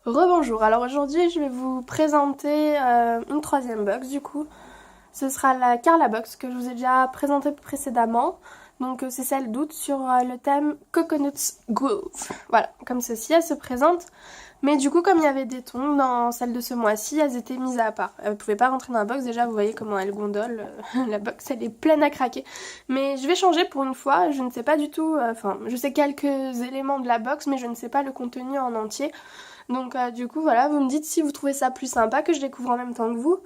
Rebonjour, alors aujourd'hui je vais vous présenter une troisième box du coup. Ce sera la Carla Box que je vous ai déjà présentée précédemment. Donc c'est celle d'août sur le thème Coconuts Groove. Voilà, comme ceci, elle se présente. Mais du coup comme il y avait des tons dans celle de ce mois-ci, elles étaient mises à part. Elles ne pouvaient pas rentrer dans la box, déjà vous voyez comment elle gondole. La box elle est pleine à craquer. Mais je vais changer pour une fois, je ne sais pas du tout, enfin je sais quelques éléments de la box mais je ne sais pas le contenu en entier. Donc du coup voilà, vous me dites si vous trouvez ça plus sympa que je découvre en même temps que vous,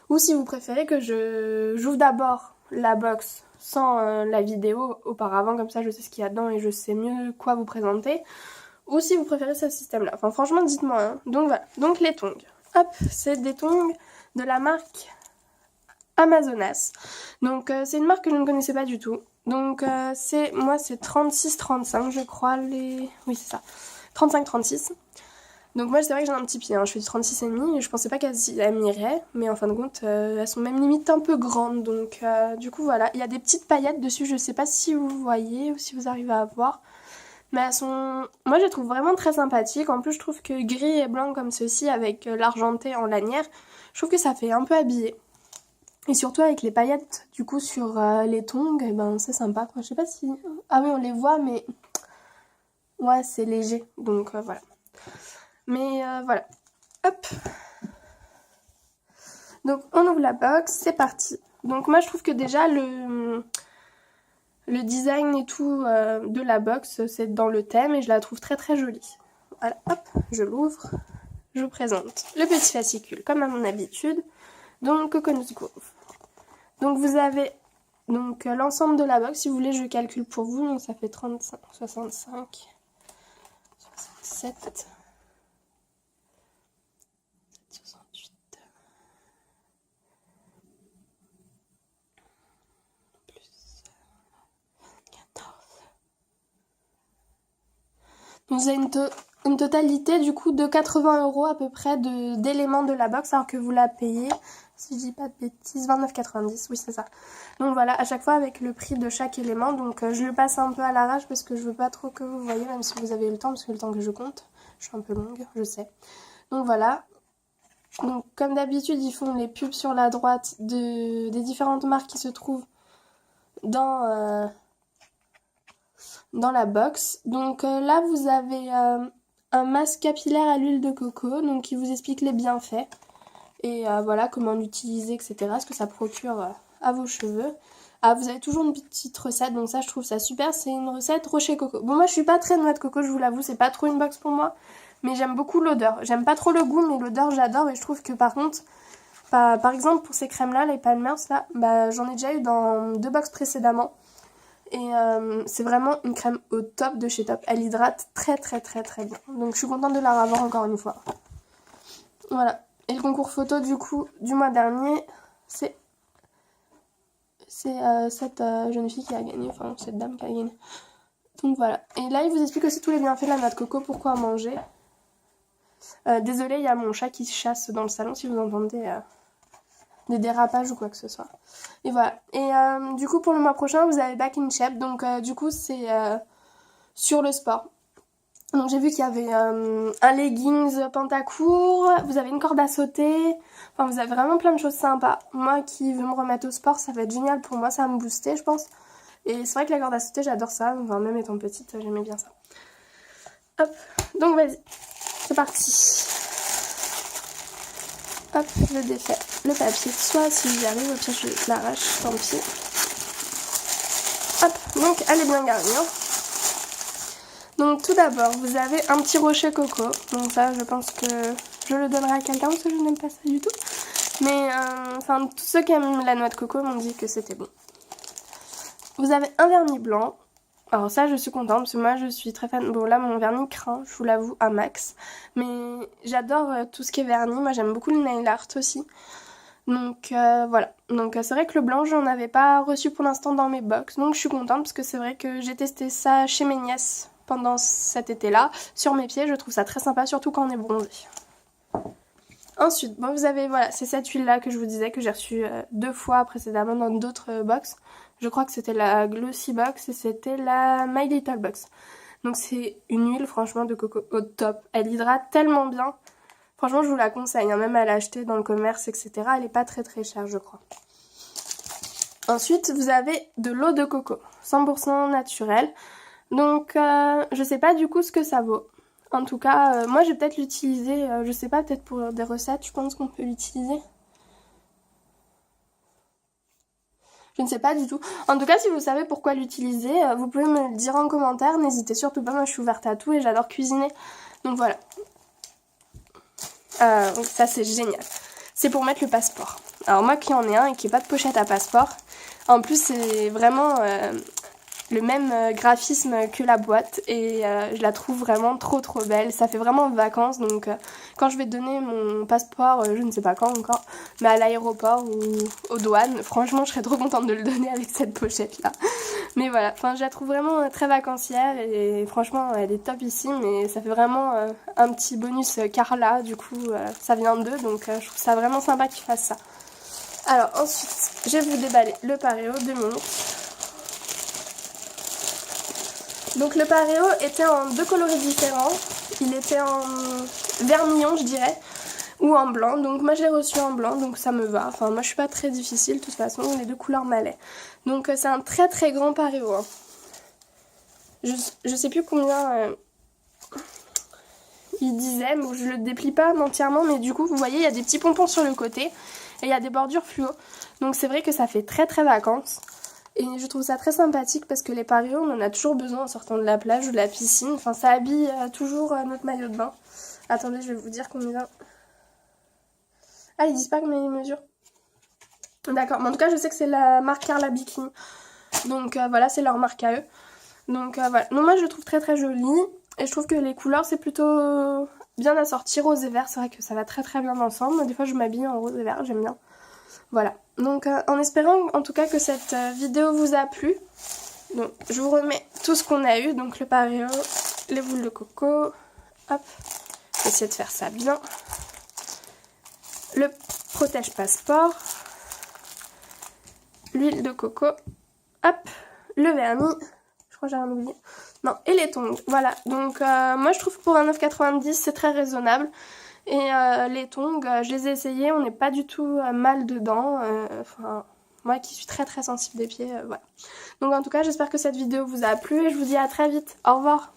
ou si vous préférez que j'ouvre d'abord la box sans la vidéo auparavant, comme ça je sais ce qu'il y a dedans et je sais mieux quoi vous présenter, ou si vous préférez ce système là. Enfin franchement dites-moi hein. Donc voilà, donc les tongs. Hop, c'est des tongs de la marque Amazonas. Donc c'est une marque que je ne connaissais pas du tout. Donc c'est 36-35 je crois les... Oui c'est ça, 35-36. Donc moi c'est vrai que j'ai un petit pied, hein. Je fais du 36,5 et je pensais pas qu'elles m'iraient, mais en fin de compte elles sont même limite un peu grandes, donc du coup voilà. Il y a des petites paillettes dessus, je sais pas si vous voyez ou si vous arrivez à voir, mais elles sont... Moi je les trouve vraiment très sympathiques, en plus je trouve que gris et blanc comme ceci avec l'argenté en lanière, je trouve que ça fait un peu habillé. Et surtout avec les paillettes du coup sur les tongs, et ben c'est sympa quoi. Je sais pas si... Ah oui on les voit mais... Ouais c'est léger, donc voilà. Mais voilà. Hop. Donc on ouvre la box, c'est parti. Donc moi je trouve que déjà le design et tout de la box c'est dans le thème et je la trouve très très jolie. Voilà, hop, je l'ouvre. Je vous présente le petit fascicule comme à mon habitude. Donc Coconut Grove. Donc vous avez donc l'ensemble de la box, si vous voulez je calcule pour vous, donc ça fait 35, 65, 67, 68. Donc vous avez une totalité du coup de 80 € à peu près d'éléments de la box, alors que vous la payez, si je dis pas de bêtises, 29,90, oui c'est ça. Donc voilà, à chaque fois avec le prix de chaque élément, donc je le passe un peu à l'arrache parce que je veux pas trop que vous voyez, même si vous avez le temps, parce que le temps que je compte, je suis un peu longue, je sais. Donc voilà. Donc comme d'habitude, ils font les pubs sur la droite des différentes marques qui se trouvent dans... dans la box. Donc là vous avez un masque capillaire à l'huile de coco, donc qui vous explique les bienfaits et voilà comment l'utiliser, etc. Ce que ça procure à vos cheveux. Ah, vous avez toujours une petite recette, donc ça je trouve ça super, c'est une recette rocher coco. Bon moi je suis pas très noix de coco, je vous l'avoue, c'est pas trop une box pour moi, mais j'aime beaucoup l'odeur. J'aime pas trop le goût, mais l'odeur j'adore, et je trouve que par contre, par exemple pour ces crèmes là, les Palmers là, bah, j'en ai déjà eu dans 2 box précédemment. Et c'est vraiment une crème au top de chez Top. Elle hydrate très très très très bien. Donc je suis contente de la revoir encore une fois. Voilà. Et le concours photo du coup du mois dernier, c'est cette jeune fille qui a gagné, enfin cette dame qui a gagné. Donc voilà. Et là il vous explique aussi tous les bienfaits de la noix de coco, pourquoi manger. Désolée, il y a mon chat qui chasse dans le salon si vous entendez des dérapages ou quoi que ce soit. Et voilà. Et du coup pour le mois prochain vous avez Back in Shape, donc du coup c'est sur le sport. Donc j'ai vu qu'il y avait un leggings pantacourt, vous avez une corde à sauter, enfin vous avez vraiment plein de choses sympas. Moi qui veux me remettre au sport, ça va être génial pour moi, ça va me booster je pense. Et c'est vrai que la corde à sauter j'adore ça, enfin, même étant petite j'aimais bien ça. Hop, donc vas-y, c'est parti. Hop, je défais le papier, soit si j'y arrive, au pire je l'arrache, tant pis. Hop, donc elle est bien garnie. Hein. Donc tout d'abord, vous avez un petit rocher coco. Donc ça, je pense que je le donnerai à quelqu'un parce que je n'aime pas ça du tout. Mais enfin, tous ceux qui aiment la noix de coco m'ont dit que c'était bon. Vous avez un vernis blanc. Alors ça, je suis contente parce que moi, je suis très fan. Bon là, mon vernis craint, je vous l'avoue, un max. Mais j'adore tout ce qui est vernis. Moi, j'aime beaucoup le nail art aussi. Donc voilà. Donc c'est vrai que le blanc, j'en avais pas reçu pour l'instant dans mes box. Donc je suis contente parce que c'est vrai que j'ai testé ça chez mes nièces pendant cet été-là. Sur mes pieds, je trouve ça très sympa, surtout quand on est bronzé. Ensuite, bon, vous avez, voilà, c'est cette huile-là que je vous disais que j'ai reçue 2 fois précédemment dans d'autres box. Je crois que c'était la Glossy Box et c'était la My Little Box. Donc c'est une huile franchement de coco au top. Elle hydrate tellement bien. Franchement, je vous la conseille, hein, même à l'acheter dans le commerce, etc. Elle est pas très très chère, je crois. Ensuite, vous avez de l'eau de coco, 100% naturelle. Donc, je sais pas du coup ce que ça vaut. En tout cas, moi, je vais peut-être l'utiliser, je sais pas, peut-être pour des recettes, je pense qu'on peut l'utiliser. Je ne sais pas du tout. En tout cas, si vous savez pourquoi l'utiliser, vous pouvez me le dire en commentaire. N'hésitez surtout pas, moi je suis ouverte à tout et j'adore cuisiner. Donc voilà. Donc ça c'est génial. C'est pour mettre le passeport. Alors moi qui en ai un et qui n'ai pas de pochette à passeport, en plus c'est vraiment le même graphisme que la boîte et je la trouve vraiment trop belle. Ça fait vraiment vacances, donc quand je vais donner mon passeport, je ne sais pas quand encore, mais à l'aéroport ou aux douanes, franchement je serais trop contente de le donner avec cette pochette là. Mais voilà, enfin je la trouve vraiment très vacancière et franchement elle est top ici, mais ça fait vraiment un petit bonus Carla, du coup ça vient d'eux, donc je trouve ça vraiment sympa qu'ils fassent ça. Alors ensuite, je vais vous déballer le Pareo, 2 minutes. Donc le Pareo était en 2 coloris différents, il était en vermillon je dirais, ou en blanc, donc moi je l'ai reçu en blanc, donc ça me va, enfin moi je suis pas très difficile, de toute façon les 2 couleurs m'allaient. Donc c'est un très grand Pareo, hein. Je sais plus combien il disait, donc je le déplie pas entièrement, mais du coup vous voyez il y a des petits pompons sur le côté, et il y a des bordures fluo, donc c'est vrai que ça fait très vacances. Et je trouve ça très sympathique parce que les pareos, on en a toujours besoin en sortant de la plage ou de la piscine. Enfin, ça habille toujours notre maillot de bain. Attendez, je vais vous dire combien... Ah, ils disent pas combien ils mesurent. D'accord, mais en tout cas, je sais que c'est la marque Carla Bikini. Donc voilà, c'est leur marque à eux. Donc voilà. Donc moi, je le trouve très joli. Et je trouve que les couleurs, c'est plutôt bien assorti. Rose et vert, c'est vrai que ça va très bien ensemble. Des fois, je m'habille en rose et vert, j'aime bien. Voilà, donc en espérant en tout cas que cette vidéo vous a plu, donc je vous remets tout ce qu'on a eu, donc le Pareo, les boules de coco, hop, je vais essayer de faire ça bien, le protège passeport, l'huile de coco, hop, le vernis, je crois que j'ai rien oublié, non, et les tongs, voilà, donc moi je trouve que pour un 9,90 c'est très raisonnable. Et les tongs, je les ai essayés, on n'est pas du tout mal dedans. Enfin, moi qui suis très sensible des pieds, voilà. Donc en tout cas, j'espère que cette vidéo vous a plu et je vous dis à très vite. Au revoir.